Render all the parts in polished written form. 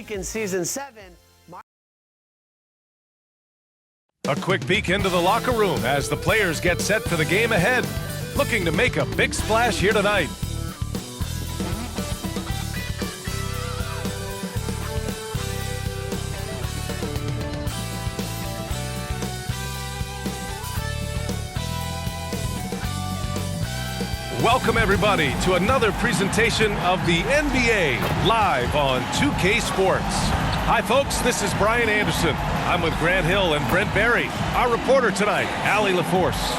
week in Season 7. A quick peek into the locker room as the players get set for the game ahead. Looking to make a big splash here tonight. Welcome everybody to another presentation of the NBA live on 2K Sports. Hi folks, this is Brian Anderson. I'm with Grant Hill and Brent Barry. Our reporter tonight, Allie LaForce.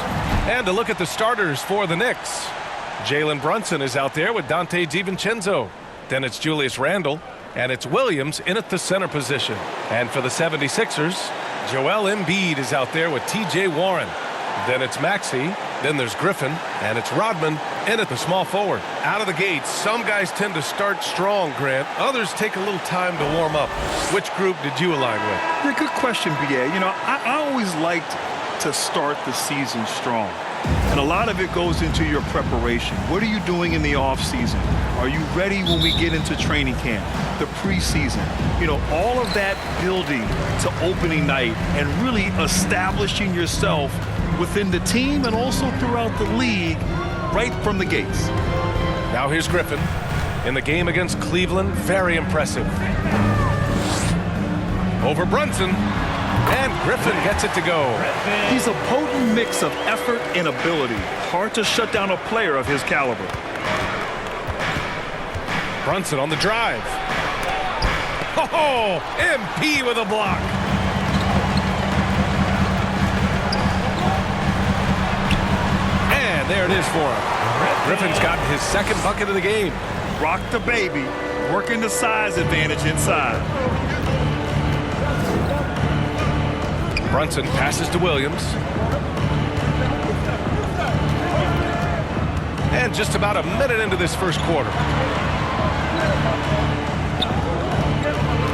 And a look at the starters for the Knicks. Jalen Brunson is out there with Donte DiVincenzo. Then it's Julius Randle, and it's Williams in at the center position. And for the 76ers, Joel Embiid is out there with TJ Warren. Then it's Maxey, then there's Griffin, and it's Rodman in at the small forward. Out of the gates, some guys tend to start strong, Grant. Others take a little time to warm up. Which group did you align with? Yeah, good question, B.A. You know, I always liked to start the season strong. And a lot of it goes into your preparation. What are you doing in the offseason? Are you ready when we get into training camp, the preseason? You know, all of that building to opening night and really establishing yourself within the team and also throughout the league right from the gates. Now here's Griffin. In the game against Cleveland, very impressive. Over Brunson, and Griffin gets it to go. He's a potent mix of effort and ability. Hard to shut down a player of his caliber. Brunson on the drive. Oh, MP with a block. And there it is for him. Griffin's gotten his second bucket of the game. Rock the baby, working the size advantage inside. Brunson passes to Williams. And just about a minute into this first quarter.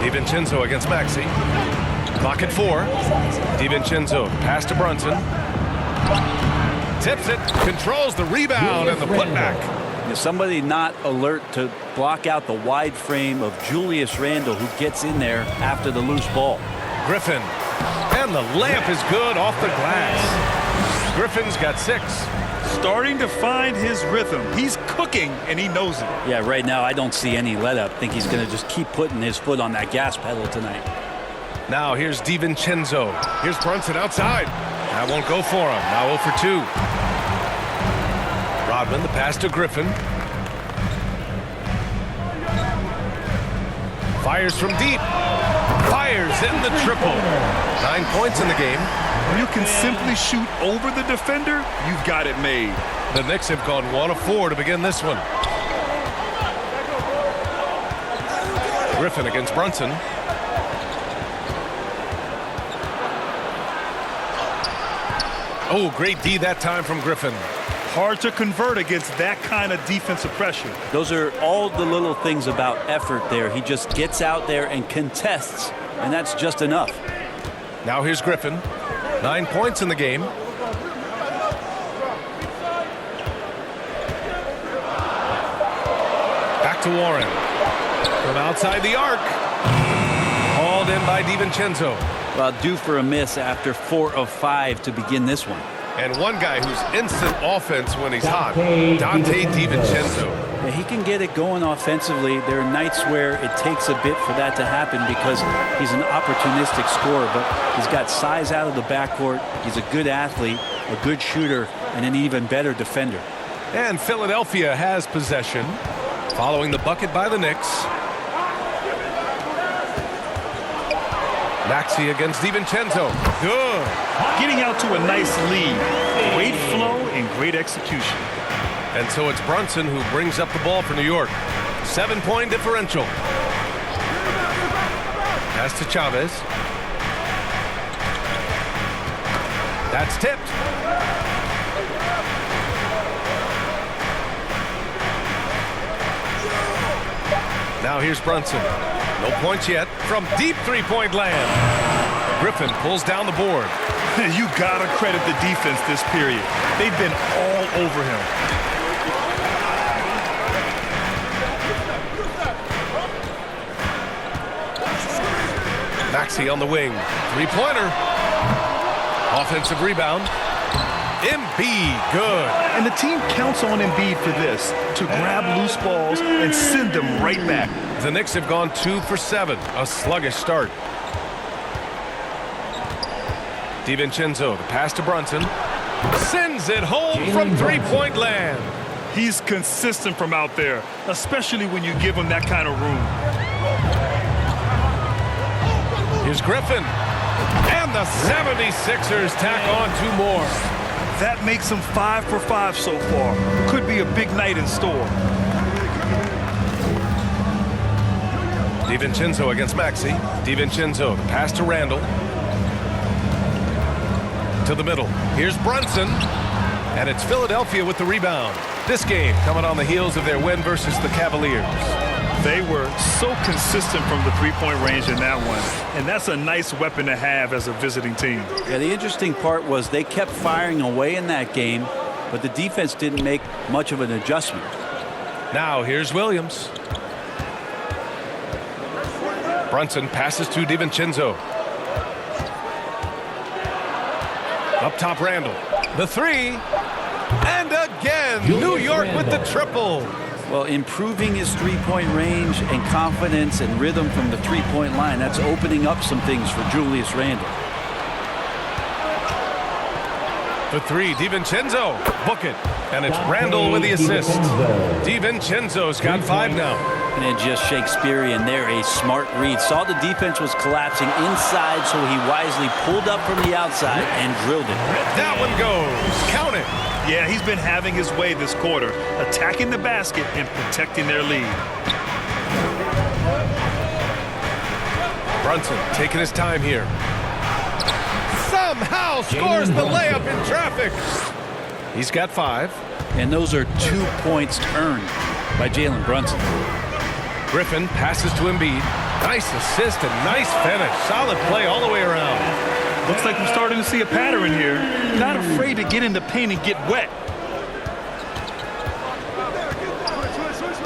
DiVincenzo against Maxey. Clock at 4. DiVincenzo pass to Brunson. Tips it, controls the rebound and the putback. Somebody not alert to block out the wide frame of Julius Randle, who gets in there after the loose ball. Griffin, and the layup is good off the glass. Griffin's got 6. Starting to find his rhythm. He's cooking, and he knows it. Yeah, right now I don't see any let up. I think he's going to just keep putting his foot on that gas pedal tonight. Now here's DiVincenzo. Here's Brunson outside. That won't go for him. Now 0 for 2. Rodman, the pass to Griffin. Fires from deep. Fires in the triple. 9 points in the game. You can simply shoot over the defender. You've got it made. The Knicks have gone 1 of 4 to begin this one. Griffin against Brunson. Oh, great D that time from Griffin. Hard to convert against that kind of defensive pressure. Those are all the little things about effort there. He just gets out there and contests, and that's just enough. Now here's Griffin. 9 points in the game. Back to Warren. From outside the arc. Hauled in by DiVincenzo. Well, due for a miss after 4 of 5 to begin this one. And one guy who's instant offense when he's hot, Donte DiVincenzo. Yeah, he can get it going offensively. There are nights where it takes a bit for that to happen because he's an opportunistic scorer, but he's got size out of the backcourt. He's a good athlete, a good shooter, and an even better defender. And Philadelphia has possession following the bucket by the Knicks. Maxey against DiVincenzo. Good. Getting out to a nice lead. Great flow and great execution. And so it's Brunson who brings up the ball for New York. 7-point differential. Pass to Chavez. That's tipped. Now here's Brunson. No points yet from deep three-point land. Griffin pulls down the board. You gotta credit the defense this period. They've been all over him. Maxey on the wing. Three-pointer. Offensive rebound. Embiid, good. And the team counts on Embiid for this, to grab loose balls and send them right back. The Knicks have gone 2 for 7. A sluggish start. DiVincenzo, the pass to Brunson. Sends it home from three-point land. He's consistent from out there, especially when you give him that kind of room. Here's Griffin. And the 76ers tack on 2 more. That makes him 5 for 5 so far. Could be a big night in store. DiVincenzo against Maxey. DiVincenzo, the pass to Randall. To the middle. Here's Brunson. And it's Philadelphia with the rebound. This game coming on the heels of their win versus the Cavaliers. They were so consistent from the three-point range in that one. And that's a nice weapon to have as a visiting team. Yeah, the interesting part was they kept firing away in that game, but the defense didn't make much of an adjustment. Now here's Williams. Brunson passes to DiVincenzo. Up top, Randall. The three. And again, New York with the triple. Well, improving his three-point range and confidence and rhythm from the three-point line, that's opening up some things for Julius Randle. The three, DiVincenzo. Book it. And it's Randall with the assist. DiVincenzo's got 5 now. And then just Shakespearean there, a smart read. Saw the defense was collapsing inside, so he wisely pulled up from the outside and drilled it. That one goes. Count it. Yeah, he's been having his way this quarter, attacking the basket and protecting their lead. Brunson taking his time here. Somehow scores the layup in traffic. He's got 5. And those are 2 points earned by Jalen Brunson. Griffin passes to Embiid. Nice assist and nice finish. Solid play all the way around. Looks like we're starting to see a pattern here. Not afraid to get in the paint and get wet.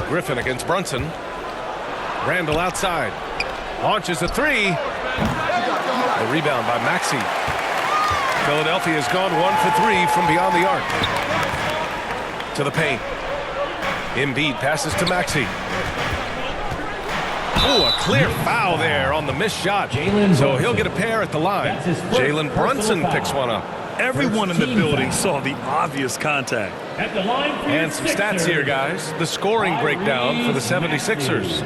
Griffin against Brunson. Randall outside. Launches a 3. The rebound by Maxey. Philadelphia has gone 1 for 3 from beyond the arc. To the paint. Embiid passes to Maxey. Oh, a clear foul there on the missed shot. So he'll get a pair at the line. Jalen Brunson picks one up. Everyone in the building saw the obvious contact. And some stats here, guys. The scoring breakdown for the 76ers.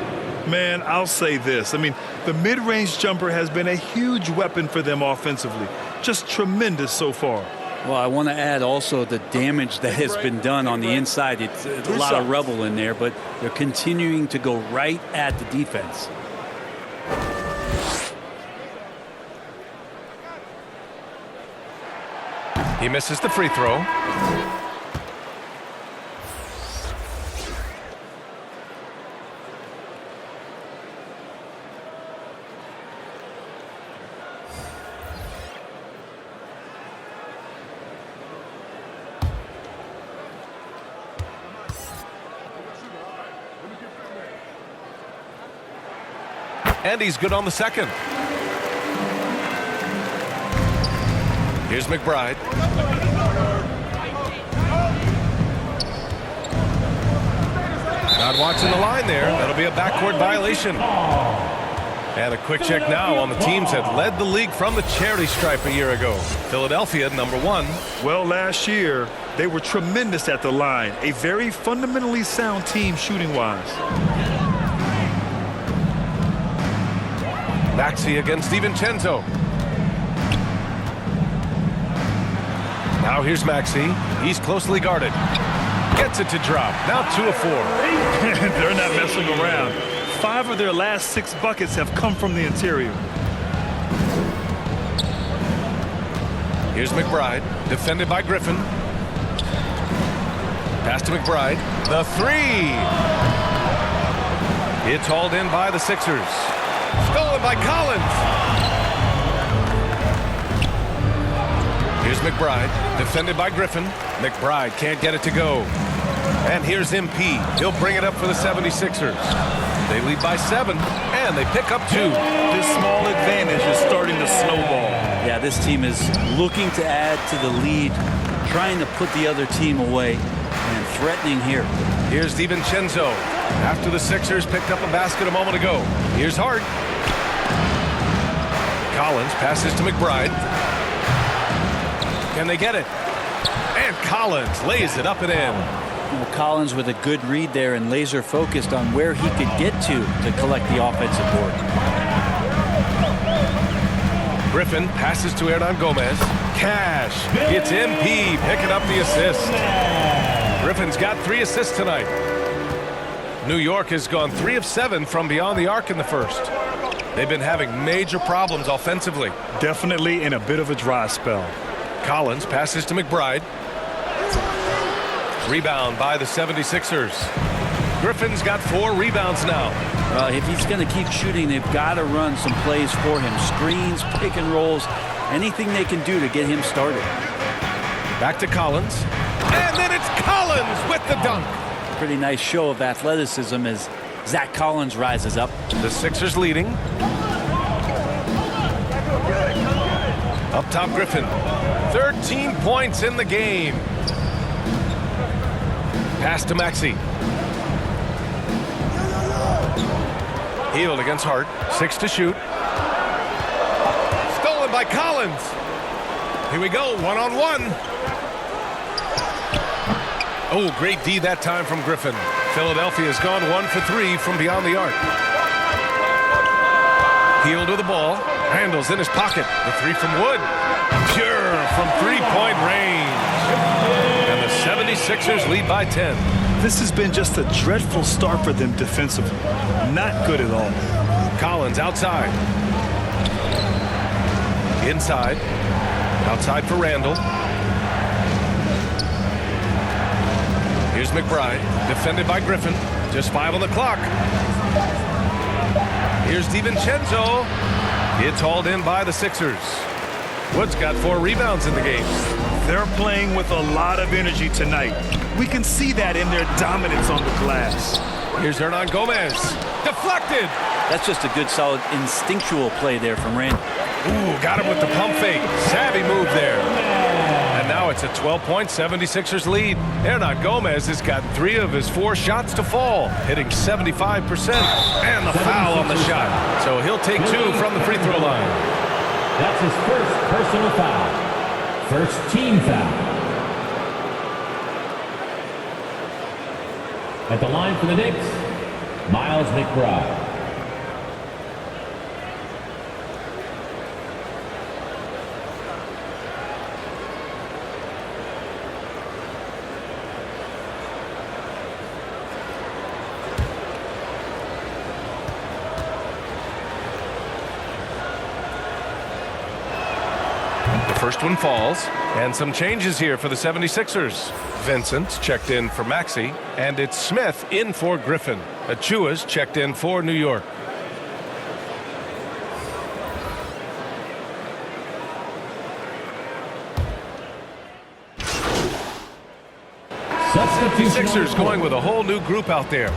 Man, I'll say this. I mean, the mid-range jumper has been a huge weapon for them offensively. Just tremendous so far. Well, I want to add also the damage that has been done on the inside. It's a lot of rubble in there, but they're continuing to go right at the defense. He misses the free throw. And he's good on the second. Here's McBride. Not watching the line there. That'll be a backcourt violation. And a quick check now on the teams that led the league from the charity stripe a year ago. Philadelphia, #1. Well, last year, they were tremendous at the line. A very fundamentally sound team shooting-wise. Maxey against DiVincenzo. Now here's Maxey. He's closely guarded. Gets it to drop. Now 2 of 4. They're not messing around. 5 of their last 6 buckets have come from the interior. Here's McBride. Defended by Griffin. Pass to McBride. The 3. It's hauled in by the Sixers. Stolen by Collins. Here's McBride, defended by Griffin. McBride can't get it to go. And here's MP. He'll bring it up for the 76ers. They lead by 7, and they pick up 2. This small advantage is starting to snowball. Yeah, this team is looking to add to the lead, trying to put the other team away, and threatening here. Here's DiVincenzo after the Sixers picked up a basket a moment ago. Here's Hart. Collins passes to McBride. Can they get it? And Collins lays it up and in. Collins with a good read there and laser focused on where he could get to collect the offensive board. Griffin passes to Hernan Gomez. Cash. It's MP picking up the assist. Griffin's got 3 assists tonight. New York has gone 3 of 7 from beyond the arc in the first. They've been having major problems offensively. Definitely in a bit of a dry spell. Collins passes to McBride. Rebound by the 76ers. Griffin's got 4 rebounds now. If he's going to keep shooting, they've got to run some plays for him. Screens, pick and rolls, anything they can do to get him started. Back to Collins. And then it's Collins with the dunk. Pretty nice show of athleticism as Zach Collins rises up. The Sixers leading. Up top, Griffin. 13 points in the game. Pass to Maxey. Healed against Hart. 6 to shoot. Stolen by Collins. Here we go, 1-on-1. Oh, great D that time from Griffin. Philadelphia's gone 1 for 3 from beyond the arc. Healed with the ball. Randall's in his pocket. The 3 from Wood. Pure from 3-point range. And the 76ers lead by 10. This has been just a dreadful start for them defensively. Not good at all. Collins outside. Inside. Outside for Randall. Here's McBride. Defended by Griffin. Just 5 on the clock. Here's DiVincenzo. It's hauled in by the Sixers. Wood's got 4 rebounds in the game. They're playing with a lot of energy tonight. We can see that in their dominance on the glass. Here's Hernan Gomez. Deflected. That's just a good, solid, instinctual play there from Randall. Ooh, got him with the pump fake. Savvy move there. And now it's a 12-point 76ers lead. Hernan Gomez has got 3 of his 4 shots to fall, hitting 75%. And the foul on the shot. So he'll take 2 from the free throw line. That's his first personal foul. First team foul. At the line for the Knicks, Miles McBride. First one falls, and some changes here for the 76ers. Vincent checked in for Maxey, and it's Smith in for Griffin. Achua's checked in for New York. Sixers going with a whole new group out there.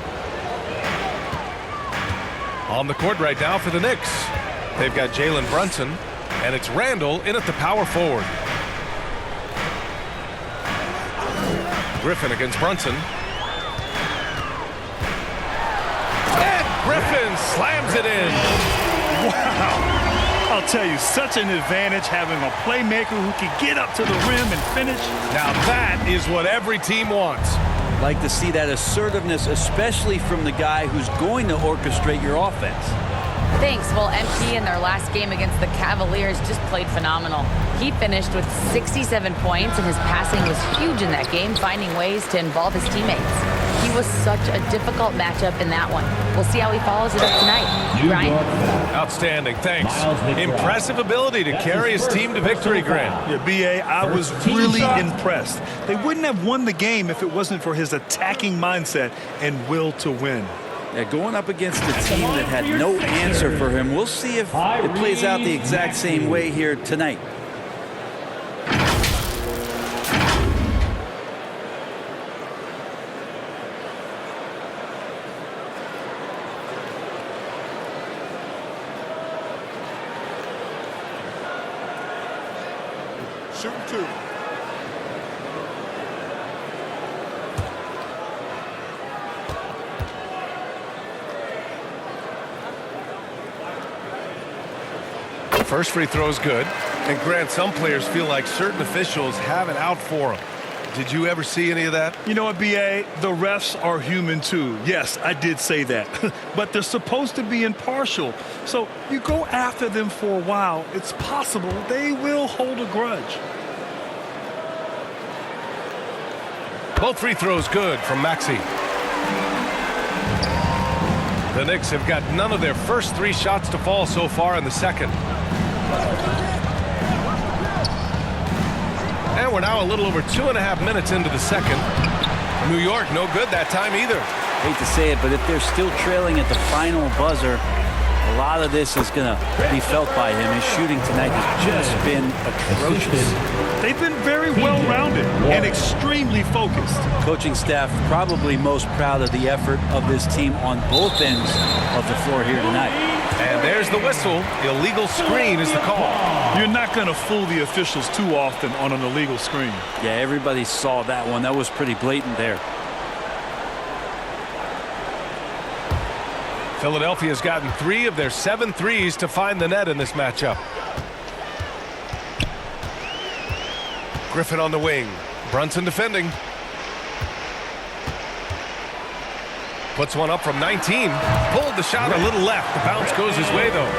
On the court right now for the Knicks. They've got Jalen Brunson. And it's Randall in at the power forward. Griffin against Brunson. And Griffin slams it in. Wow. I'll tell you, such an advantage having a playmaker who can get up to the rim and finish. Now that is what every team wants. Like to see that assertiveness, especially from the guy who's going to orchestrate your offense. Thanks. Well, MP in their last game against the Cavaliers just played phenomenal. He finished with 67 points, and his passing was huge in that game, finding ways to involve his teammates. He was such a difficult matchup in that one. We'll see how he follows it up tonight. Brian? Outstanding. Thanks. Impressive ability to carry his team to victory, Grant. Yeah, B.A., I was really impressed. They wouldn't have won the game if it wasn't for his attacking mindset and will to win. Yeah, going up against a team that had no answer for him. We'll see if it plays out the exact same way here tonight. shooting 2. First free throw is good. And Grant, some players feel like certain officials have it out for them. Did you ever see any of that? You know what, B.A.? The refs are human too. Yes, I did say that. But they're supposed to be impartial. So you go after them for a while, it's possible they will hold a grudge. Both free throws good from Maxey. The Knicks have got none of their first 3 shots to fall so far in the second. And we're now a little over 2.5 minutes into the second. New York, no good that time either. Hate to say it, but if they're still trailing at the final buzzer, a lot of this is going to be felt by him. His shooting tonight has just been atrocious. They've been very well-rounded and extremely focused. Coaching staff probably most proud of the effort of this team on both ends of the floor here tonight. And there's the whistle. Illegal screen is the call. You're not going to fool the officials too often on an illegal screen. Yeah, everybody saw that one. That was pretty blatant there. Philadelphia's gotten 3 of their 7 threes to find the net in this matchup. Griffin on the wing. Brunson defending. Puts one up from 19. Pulled the shot a little left. The bounce goes his way, though.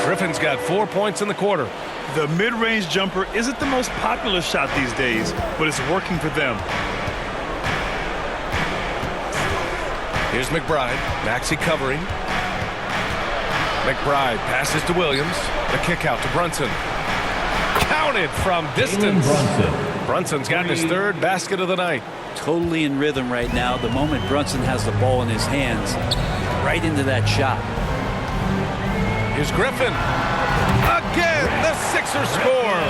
Griffin's got 4 points in the quarter. The mid-range jumper isn't the most popular shot these days, but it's working for them. Here's McBride. Maxey covering. McBride passes to Williams. The kick out to Brunson. Counted from distance. Brunson's gotten his 3rd basket of the night. Totally in rhythm right now. The moment Brunson has the ball in his hands, right into that shot. Here's Griffin. Again, the Sixers score.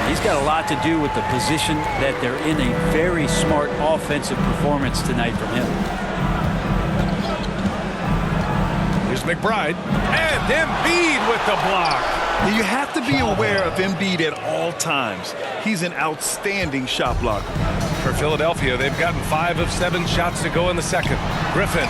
He's got a lot to do with the position that they're in. A very smart offensive performance tonight from him. Here's McBride. And Embiid with the block. You have to be aware of Embiid at all times. He's an outstanding shot blocker. For Philadelphia, they've gotten 5 of 7 shots to go in the second. Griffin.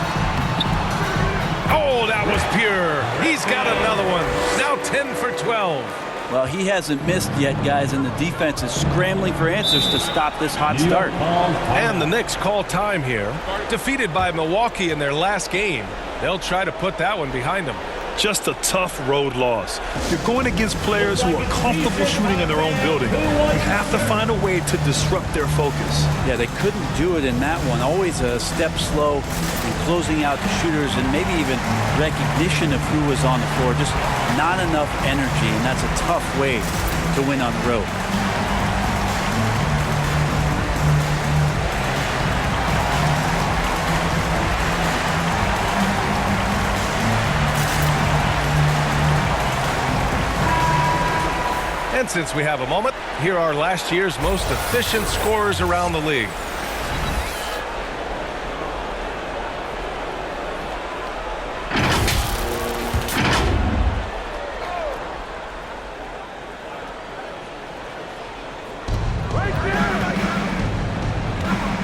Oh, that was pure. He's got another one. Now 10 for 12. Well, he hasn't missed yet, guys, and the defense is scrambling for answers to stop this hot start. And the Knicks call time here. Defeated by Milwaukee in their last game. They'll try to put that one behind them. Just a tough road loss. You're going against players who are comfortable shooting in their own building. You have to find a way to disrupt their focus. Yeah, they couldn't do it in that one. Always a step slow in closing out the shooters and maybe even recognition of who was on the floor. Just not enough energy, and that's a tough way to win on the road. And since we have a moment, here are last year's most efficient scorers around the league.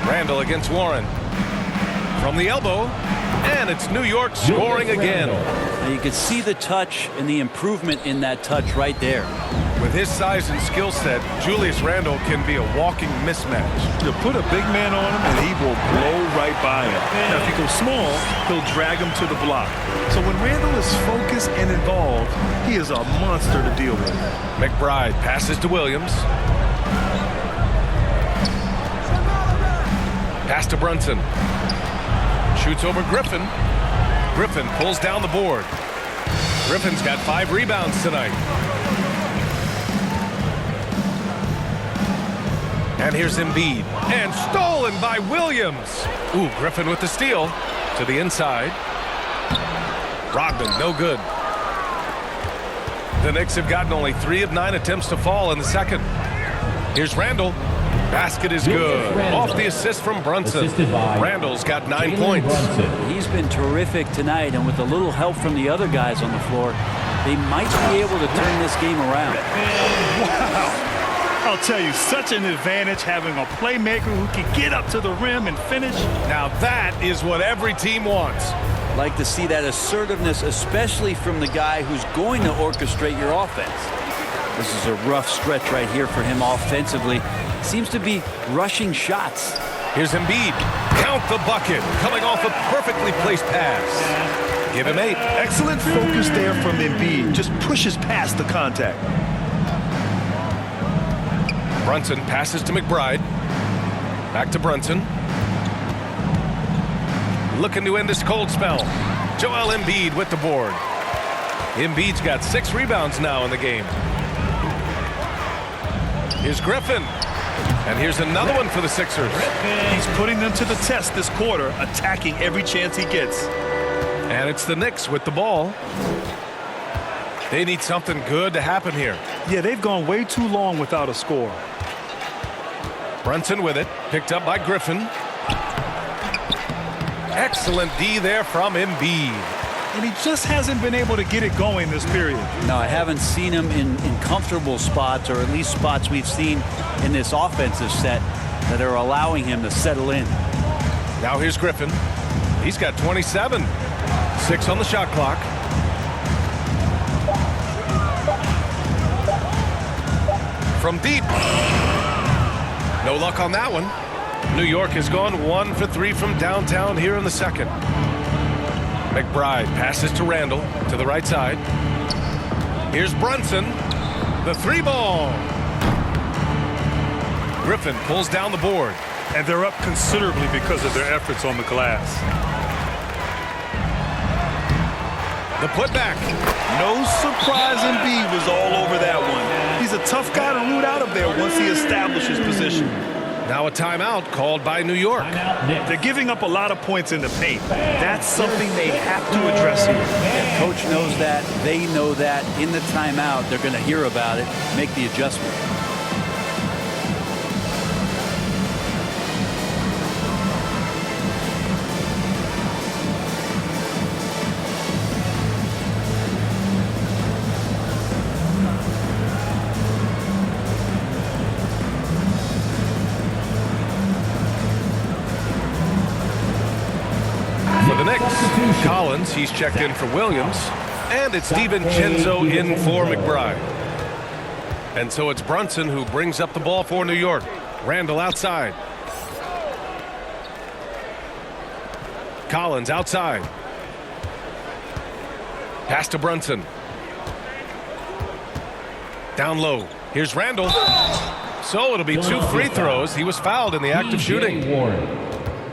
Randall against Warren. From the elbow, and it's New York scoring again. Now you can see the touch and the improvement in that touch right there. With his size and skill set, Julius Randle can be a walking mismatch. You put a big man on him, and he will blow right by him. Now, if he goes small, he'll drag him to the block. So when Randle is focused and involved, he is a monster to deal with. McBride passes to Williams. Pass to Brunson. Shoots over Griffin. Griffin pulls down the board. Griffin's got 5 rebounds tonight. And here's Embiid. And stolen by Williams. Ooh, Griffin with the steal. To the inside. Rodman, no good. The Knicks have gotten only 3 of 9 attempts to fall in the second. Here's Randle. Basket is good. Off the assist from Brunson. Randall's got 9 points. He's been terrific tonight, and with a little help from the other guys on the floor, they might be able to turn this game around. Wow. I'll tell you, such an advantage having a playmaker who can get up to the rim and finish. Now that is what every team wants. Like to see that assertiveness, especially from the guy who's going to orchestrate your offense. This is a rough stretch right here for him offensively. Seems to be rushing shots. Here's Embiid. Count the bucket. Coming off a perfectly placed pass. Give him 8. Excellent focus there from Embiid. Just pushes past the contact. Brunson passes to McBride. Back to Brunson. Looking to end this cold spell. Joel Embiid with the board. Embiid's got 6 rebounds now in the game. Here's Griffin. And here's another one for the Sixers. He's putting them to the test this quarter, attacking every chance he gets. And it's the Knicks with the ball. They need something good to happen here. Yeah, they've gone way too long without a score. Brunson with it. Picked up by Griffin. Excellent D there from Embiid. And he just hasn't been able to get it going this period. No, I haven't seen him in comfortable spots, or at least spots we've seen in this offensive set that are allowing him to settle in. Now here's Griffin. He's got 27. 6 on the shot clock. From deep. No luck on that one. New York has gone 1 for 3 from downtown here in the second. McBride passes to Randall to the right side. Here's Brunson. The 3-ball. Griffin pulls down the board. And they're up considerably because of their efforts on the glass. The putback. No surprise Embiid was all over that one. He's a tough guy to root out of there once he establishes position. Now a timeout called by New York. Timeout Knicks. They're giving up a lot of points in the paint. That's something they have to address here. And coach knows that. They know that. In the timeout, they're going to hear about it, make the adjustment. For the Knicks, Collins, he's checked in for Williams. And it's DiVincenzo in for McBride. And so it's Brunson who brings up the ball for New York. Randall outside. Collins outside. Pass to Brunson. Down low. Here's Randall. So it'll be 2 free throws. He was fouled in the act of shooting.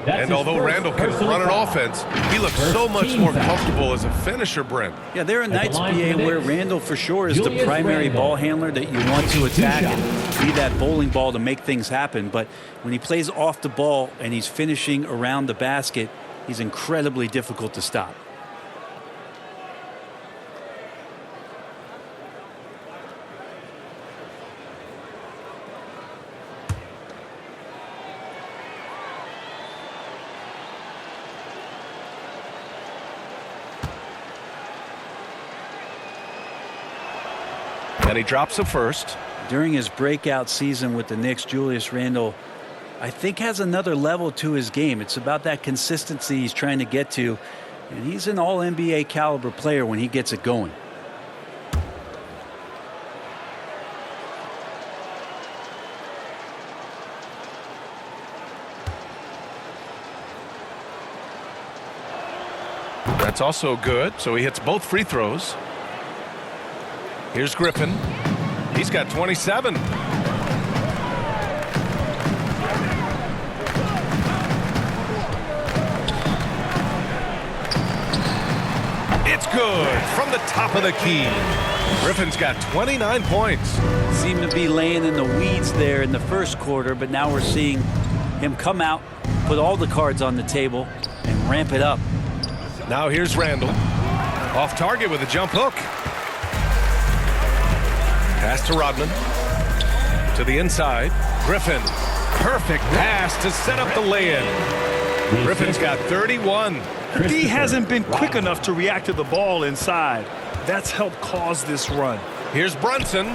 And although Randall can run an offense, he looks so much more comfortable as a finisher, Brent. Yeah, there are nights, BA, where Randall for sure is the primary ball handler that you want to attack and be that bowling ball to make things happen. But when he plays off the ball and he's finishing around the basket, he's incredibly difficult to stop. And he drops a first. During his breakout season with the Knicks, Julius Randle, I think, has another level to his game. It's about that consistency he's trying to get to. And he's an all-NBA caliber player when he gets it going. That's also good. So he hits both free throws. Here's Griffin. He's got 27. It's good from the top of the key. Griffin's got 29 points. Seemed to be laying in the weeds there in the first quarter, but now we're seeing him come out, put all the cards on the table, and ramp it up. Now here's Randall. Off target with a jump hook. Pass to Rodman. To the inside. Griffin. Perfect pass to set up the lay-in. Griffin's got 31. D hasn't been quick enough to react to the ball inside. That's helped cause this run. Here's Brunson.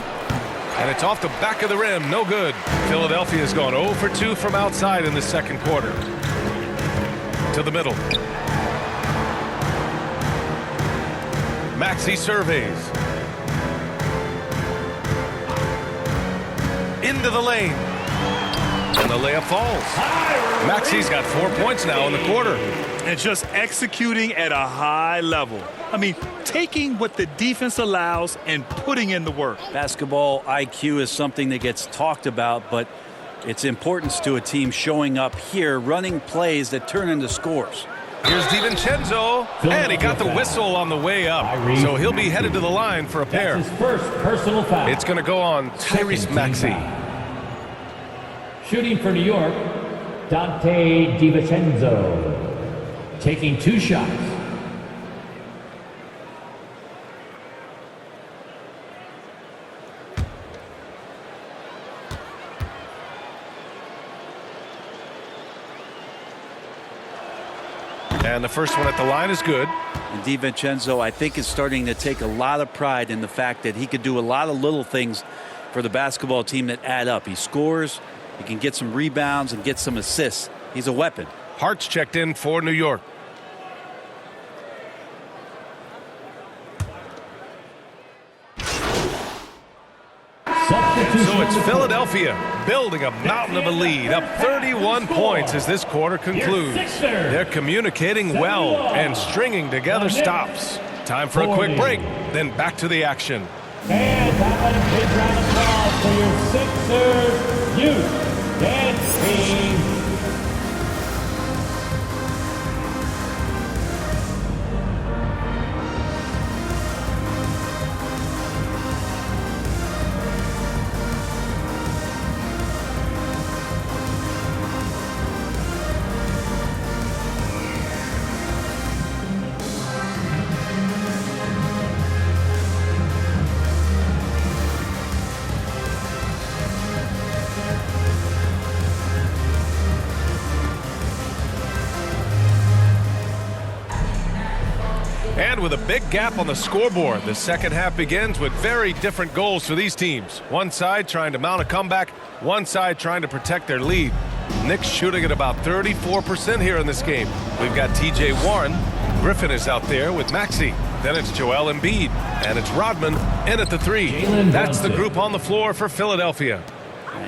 And it's off the back of the rim. No good. Philadelphia's gone 0 for 2 from outside in the second quarter. To the middle. Maxey surveys. Into the lane. And the layup falls. Maxey's got 4 points now in the quarter. And just executing at a high level. I mean, taking what the defense allows and putting in the work. Basketball IQ is something that gets talked about, but its importance to a team showing up here, running plays that turn into scores. Here's DiVincenzo, and he got the whistle on the way up. So he'll be headed to the line for a pair. That's his first personal foul. It's going to go on Tyrese Maxey. Shooting for New York, Dante DiVincenzo. Taking 2 shots. And the first one at the line is good. And DiVincenzo, I think, is starting to take a lot of pride in the fact that he could do a lot of little things for the basketball team that add up. He scores, he can get some rebounds and get some assists. He's a weapon. Hart's checked in for New York. So it's Philadelphia building a mountain of a lead, up 31 points as this quarter concludes. They're communicating well and stringing together stops. Time for a quick break, then back to the action. And have a big round of applause for your Sixers youth dance team. And with a big gap on the scoreboard, the second half begins with very different goals for these teams. One side trying to mount a comeback, one side trying to protect their lead. Knicks shooting at about 34% here in this game. We've got TJ Warren. Griffin is out there with Maxey. Then it's Joel Embiid. And it's Rodman in at the 3. That's the group on the floor for Philadelphia.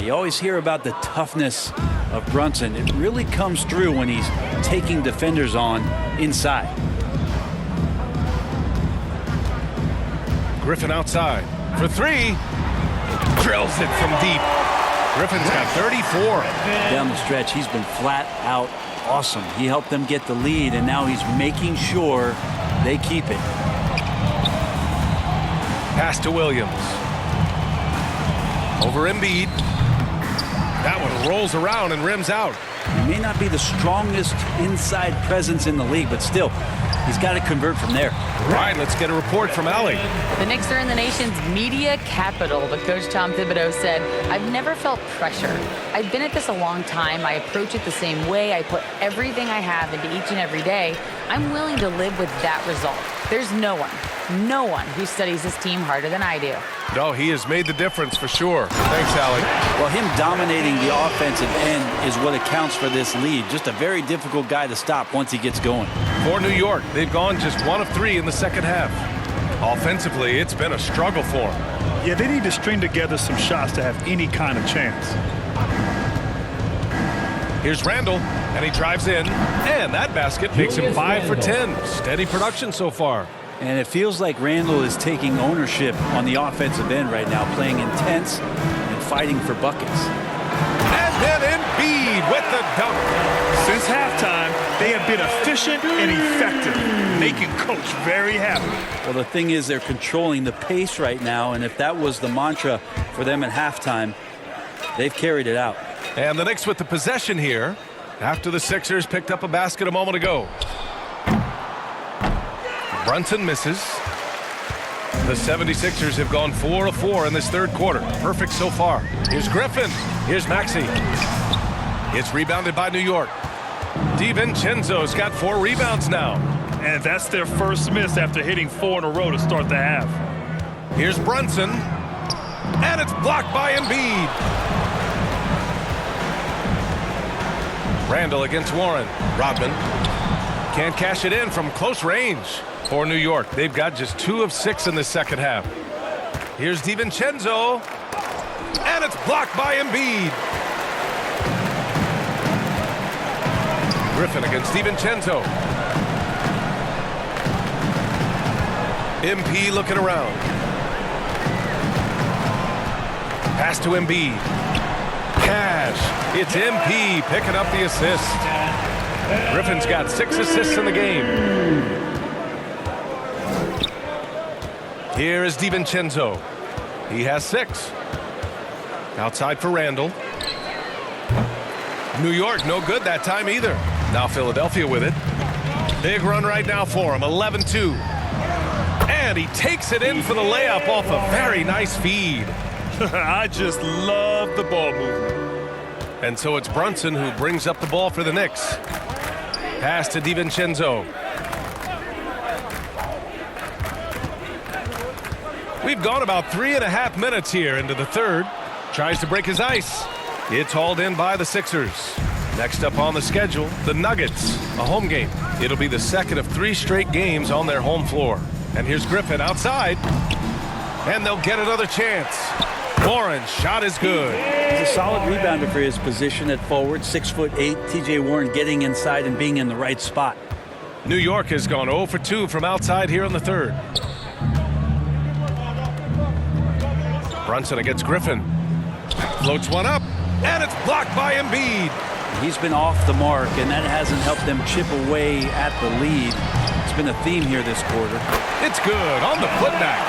You always hear about the toughness of Brunson. It really comes through when he's taking defenders on inside. Griffin outside for 3. Drills it from deep. Griffin's got 34. Down the stretch, he's been flat out awesome. He helped them get the lead, and now he's making sure they keep it. Pass to Williams. Over Embiid. That one rolls around and rims out. He may not be the strongest inside presence in the league, but still, he's got to convert from there. Right, let's get a report from Allie. The Knicks are in the nation's media capital, but Coach Tom Thibodeau said, "I've never felt pressure. I've been at this a long time. I approach it the same way. I put everything I have into each and every day. I'm willing to live with that result. There's no one who studies this team harder than I do." No, he has made the difference for sure. Thanks, Allie. Well, him dominating the offensive end is what accounts for this lead. Just a very difficult guy to stop once he gets going. For New York, they've gone just 1 of 3 in the second half. Offensively, it's been a struggle for them. Yeah, they need to string together some shots to have any kind of chance. Here's Randall, and he drives in, and that basket makes him 5 for 10. Steady production so far. And it feels like Randall is taking ownership on the offensive end right now, playing intense and fighting for buckets. And then Embiid with the dunk. Since halftime, they have been efficient and effective, making Coach very happy. Well, the thing is, they're controlling the pace right now, and if that was the mantra for them at halftime, they've carried it out. And the Knicks with the possession here after the Sixers picked up a basket a moment ago. Brunson misses. The 76ers have gone 4 of 4 in this third quarter. Perfect so far. Here's Griffin. Here's Maxey. It's rebounded by New York. DiVincenzo's got 4 rebounds now. And that's their first miss after hitting 4 in a row to start the half. Here's Brunson. And it's blocked by Embiid. Randall against Warren. Rodman can't cash it in from close range for New York. They've got just 2 of 6 in the second half. Here's DiVincenzo. And it's blocked by Embiid. Griffin against DiVincenzo. MP looking around. Pass to Embiid. Cash. It's MP picking up the assist. Griffin's got 6 assists in the game. Here is DiVincenzo. He has 6. Outside for Randall. New York no good that time either. Now Philadelphia with it. Big run right now for him. 11-2. And he takes it in for the layup off a very nice feed. I just love the ball movement. And so it's Brunson who brings up the ball for the Knicks. Pass to DiVincenzo. We've gone about 3.5 minutes here into the third. Tries to break his ice. It's hauled in by the Sixers. Next up on the schedule, the Nuggets, a home game. It'll be the second of 3 straight games on their home floor. And here's Griffin outside. And they'll get another chance. Warren's shot is good. He's a solid rebounder for his position at forward. 6'8". T.J. Warren getting inside and being in the right spot. New York has gone 0 for 2 from outside here in the third. Brunson against Griffin. Floats one up, and it's blocked by Embiid. He's been off the mark, and that hasn't helped them chip away at the lead. It's been a theme here this quarter. It's good on the putback.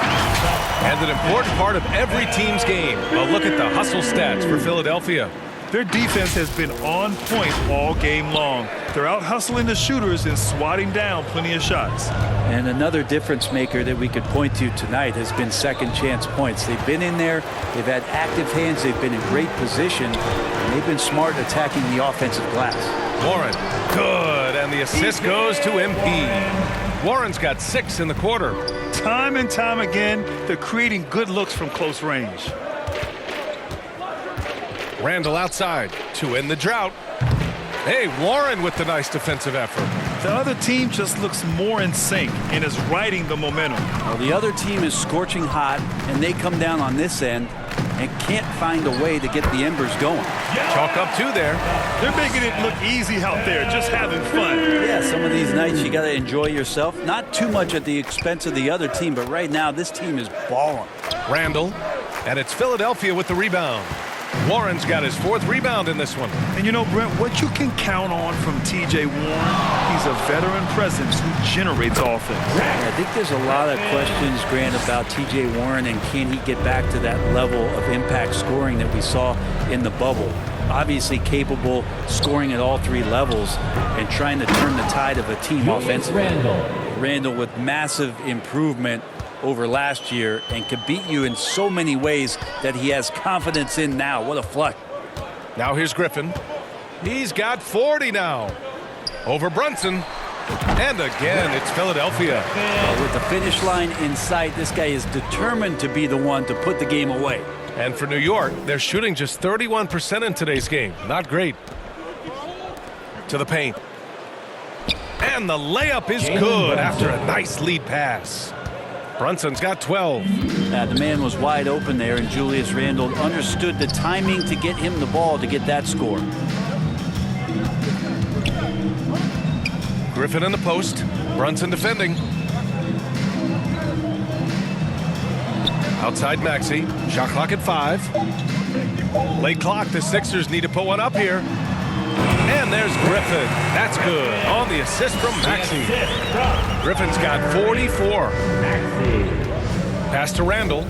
And an important part of every team's game. A look at the hustle stats for Philadelphia. Their defense has been on point all game long. They're out hustling the shooters and swatting down plenty of shots. And another difference maker that we could point to tonight has been second chance points. They've been in there, they've had active hands, they've been in great position, and they've been smart attacking the offensive glass. Warren, good, and the assist goes to MP. Warren's got 6 in the quarter. Time and time again, they're creating good looks from close range. Randall outside to end the drought. Hey, Warren with the nice defensive effort. The other team just looks more in sync and is riding the momentum. Well, the other team is scorching hot, and they come down on this end and can't find a way to get the embers going. Chalk up 2 there. They're making it look easy out there, just having fun. Yeah, some of these nights you got to enjoy yourself. Not too much at the expense of the other team, but right now this team is balling. Randall, and it's Philadelphia with the rebound. Warren's got his 4th rebound in this one. And you know, Brent, what you can count on from T.J. Warren, he's a veteran presence who generates offense. I think there's a lot of questions, Grant, about T.J. Warren and can he get back to that level of impact scoring that we saw in the bubble. Obviously capable scoring at all 3 levels and trying to turn the tide of a team offensively. Randall with massive improvement over last year and can beat you in so many ways that he has confidence in now. What a flush. Now here's Griffin. He's got 40 now. Over Brunson. And again, it's Philadelphia. With the finish line in sight, this guy is determined to be the one to put the game away. And for New York, they're shooting just 31% in today's game. Not great. To the paint. And the layup is good after a nice lead pass. Brunson's got 12. The man was wide open there, and Julius Randle understood the timing to get him the ball to get that score. Griffin in the post. Brunson defending. Outside Maxey. Shot clock at 5. Late clock. The Sixers need to put one up here. And there's Griffin. That's good on the assist from Maxey. Griffin's got 44. Pass to Randall.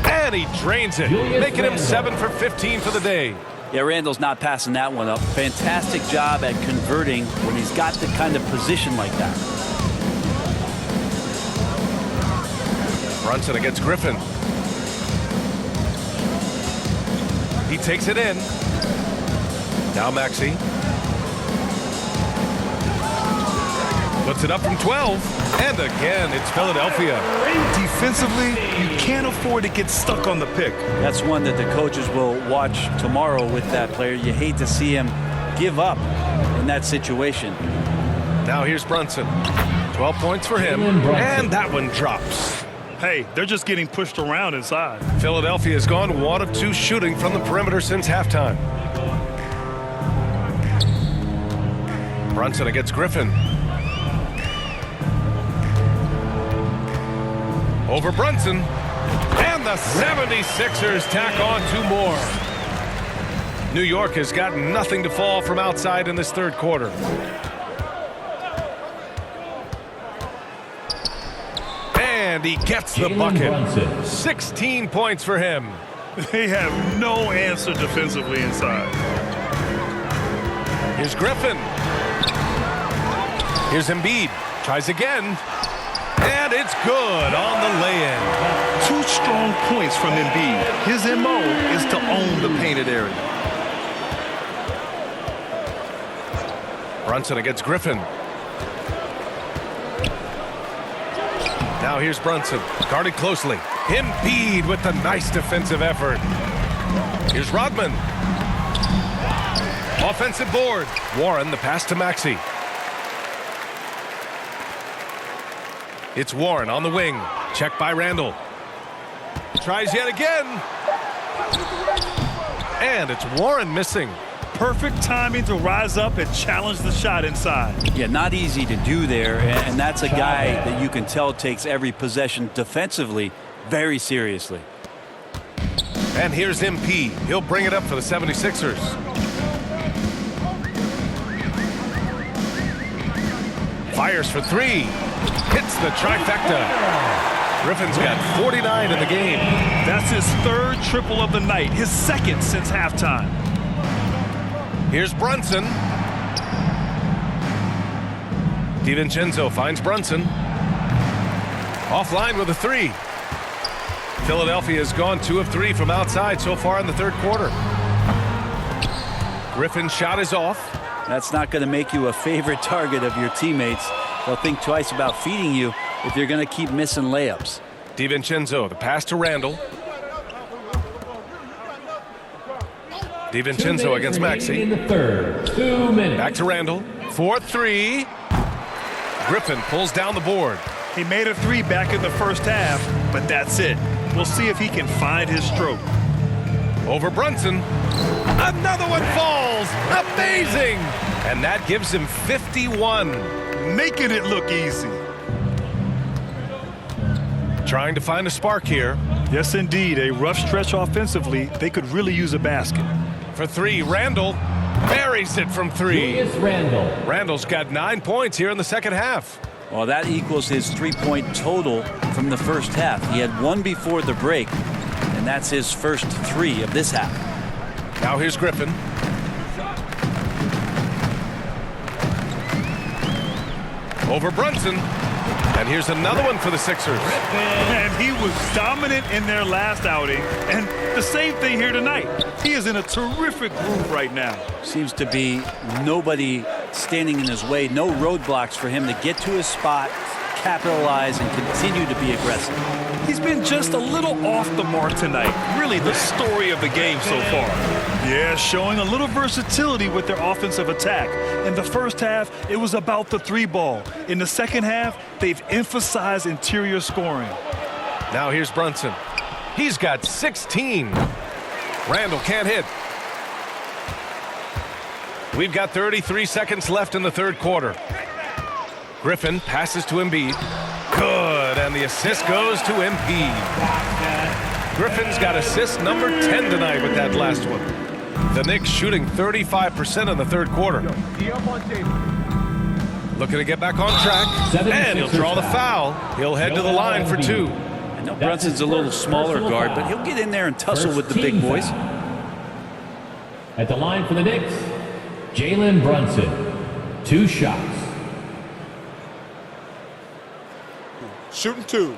And he drains it, making him 7 for 15 for the day. Yeah, Randall's not passing that one up. Fantastic job at converting when he's got the kind of position like that. Brunson against Griffin. He takes it in. Now Maxey. Puts it up from 12. And again, it's Philadelphia. Defensively, you can't afford to get stuck on the pick. That's one that the coaches will watch tomorrow with that player. You hate to see him give up in that situation. Now here's Brunson. 12 points for him. And that one drops. Hey, they're just getting pushed around inside. Philadelphia has gone 1 of 2 shooting from the perimeter since halftime. Brunson against Griffin. Over Brunson. And the 76ers tack on 2 more. New York has got nothing to fall from outside in this third quarter. And he gets the bucket. 16 points for him. They have no answer defensively inside. Here's Griffin. Here's Embiid. Tries again. And it's good on the lay-in. 2 strong points from Embiid. His MO is to own the painted area. Brunson against Griffin. Now here's Brunson. Guarded closely. Embiid with the nice defensive effort. Here's Rodman. Offensive board. Warren the pass to Maxey. It's Warren on the wing. Check by Randall. Tries yet again. And it's Warren missing. Perfect timing to rise up and challenge the shot inside. Yeah, not easy to do there. And that's a guy that you can tell takes every possession defensively very seriously. And here's MP. He'll bring it up for the 76ers. Fires for 3. Hits the trifecta. Griffin's got 49 in the game. That's his 3rd triple of the night, his 2nd since halftime. Here's Brunson. DiVincenzo finds Brunson. Offline with a 3. Philadelphia has gone 2 of 3 from outside so far in the third quarter. Griffin's shot is off. That's not going to make you a favorite target of your teammates. They'll think twice about feeding you if you're going to keep missing layups. DiVincenzo, the pass to Randall. DiVincenzo against Maxey. In the third, 2 minutes. Back to Randall. 4-3. Griffin pulls down the board. He made a 3 back in the first half, but that's it. We'll see if he can find his stroke. Over Brunson. Another one falls. Amazing. And that gives him 51. Making it look easy. Trying to find a spark here. Yes, indeed. A rough stretch offensively. They could really use a basket. For 3, Randall buries it from 3. Julius Randle. Randall's got 9 points here in the second half. Well, that equals his 3-point total from the first half. He had 1 before the break, and that's his first 3 of this half. Now here's Griffin. Over Brunson. And here's another one for the Sixers. And he was dominant in their last outing. And the same thing here tonight. He is in a terrific groove right now. Seems to be nobody standing in his way. No roadblocks for him to get to his spot, capitalize, and continue to be aggressive. He's been just a little off the mark tonight. Really the story of the game so far. Yeah, showing a little versatility with their offensive attack. In the first half, it was about the 3 ball. In the second half, they've emphasized interior scoring. Now here's Brunson. He's got 16. Randall can't hit. We've got 33 seconds left in the third quarter. Griffin passes to Embiid. Good, and the assist goes to Embiid. Griffin's got assist number 10 tonight with that last one. The Knicks shooting 35% in the third quarter. Looking to get back on track, and he'll draw the foul. He'll head to the line for 2. I know Brunson's a little smaller guard, but he'll get in there and tussle with the big boys. At the line for the Knicks, Jalen Brunson. 2 shots. Shooting 2.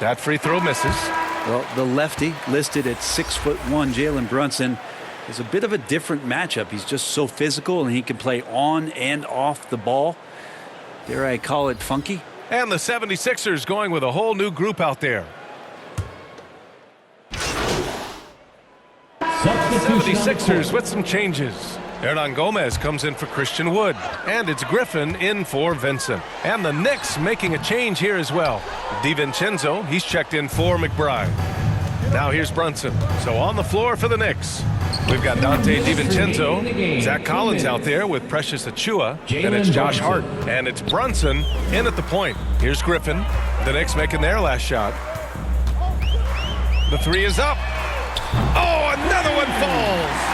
That free throw misses. Well, the lefty listed at 6'1", Jalen Brunson, is a bit of a different matchup. He's just so physical, and he can play on and off the ball. Dare I call it funky? And the 76ers going with a whole new group out there. 76ers with some changes. Hernan Gomez comes in for Christian Wood. And it's Griffin in for Vincent. And the Knicks making a change here as well. DiVincenzo, he's checked in for McBride. Now here's Brunson. So on the floor for the Knicks, we've got Dante DiVincenzo, Zach Collins out there with Precious Achiuwa, and it's Josh Hart. And it's Brunson in at the point. Here's Griffin. The Knicks making their last shot. The three is up. Oh, another one falls.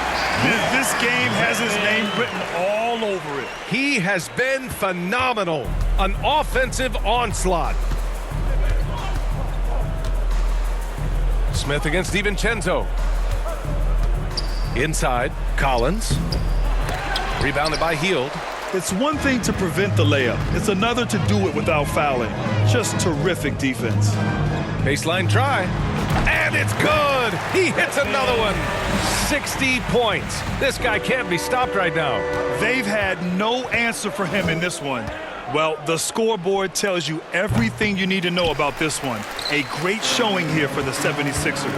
This game has his name written all over it. He has been phenomenal. An offensive onslaught. Smith against DiVincenzo. Inside, Collins. Rebounded by Hield. It's one thing to prevent the layup. It's another to do it without fouling. Just terrific defense. Baseline try. And it's good. He hits another one. 60 points. This guy can't be stopped right now. They've had no answer for him in this one. Well, the scoreboard tells you everything you need to know about this one. A great showing here for the 76ers.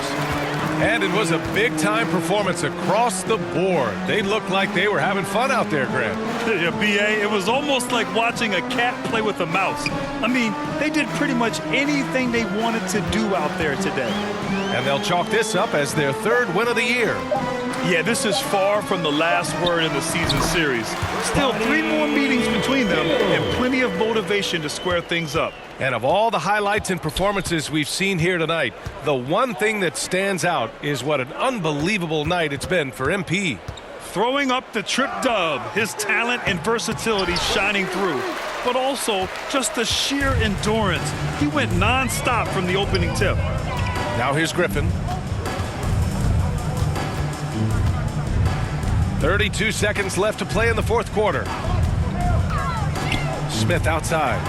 And it was a big-time performance across the board. They looked like they were having fun out there, Grant. Yeah, B.A., it was almost like watching a cat play with a mouse. I mean, they did pretty much anything they wanted to do out there today. And they'll chalk this up as their third win of the year. Yeah, this is far from the last word in the season series. Still 3 more meetings between them and plenty of motivation to square things up. And of all the highlights and performances we've seen here tonight, the one thing that stands out is what an unbelievable night it's been for MP. Throwing up the trip dub, his talent and versatility shining through, but also just the sheer endurance. He went non-stop from the opening tip. Now here's Griffin. 32 seconds left to play in the fourth quarter. Smith outside.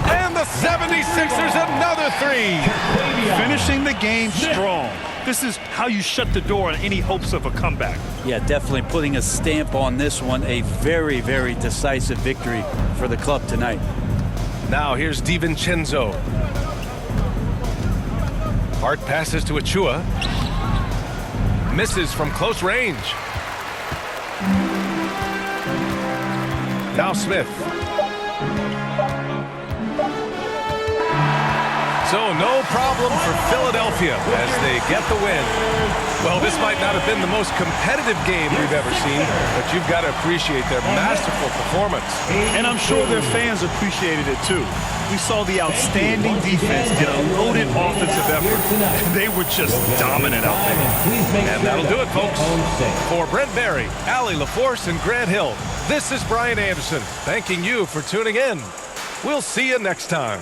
And the 76ers another three. Finishing the game strong. This is how you shut the door on any hopes of a comeback. Yeah, definitely putting a stamp on this one. A very, very decisive victory for the club tonight. Now here's DiVincenzo. Hart passes to Achiuwa. Misses from close range. Now Smith. So no problem for Philadelphia as they get the win. Well, this might not have been the most competitive game we've ever seen, but you've got to appreciate their masterful performance. And I'm sure their fans appreciated it too. We saw the outstanding defense and a loaded offensive effort. They were just dominant out there. And that'll do it, folks. For Brent Barry, Allie LaForce, and Grant Hill, this is Brian Anderson, thanking you for tuning in. We'll see you next time.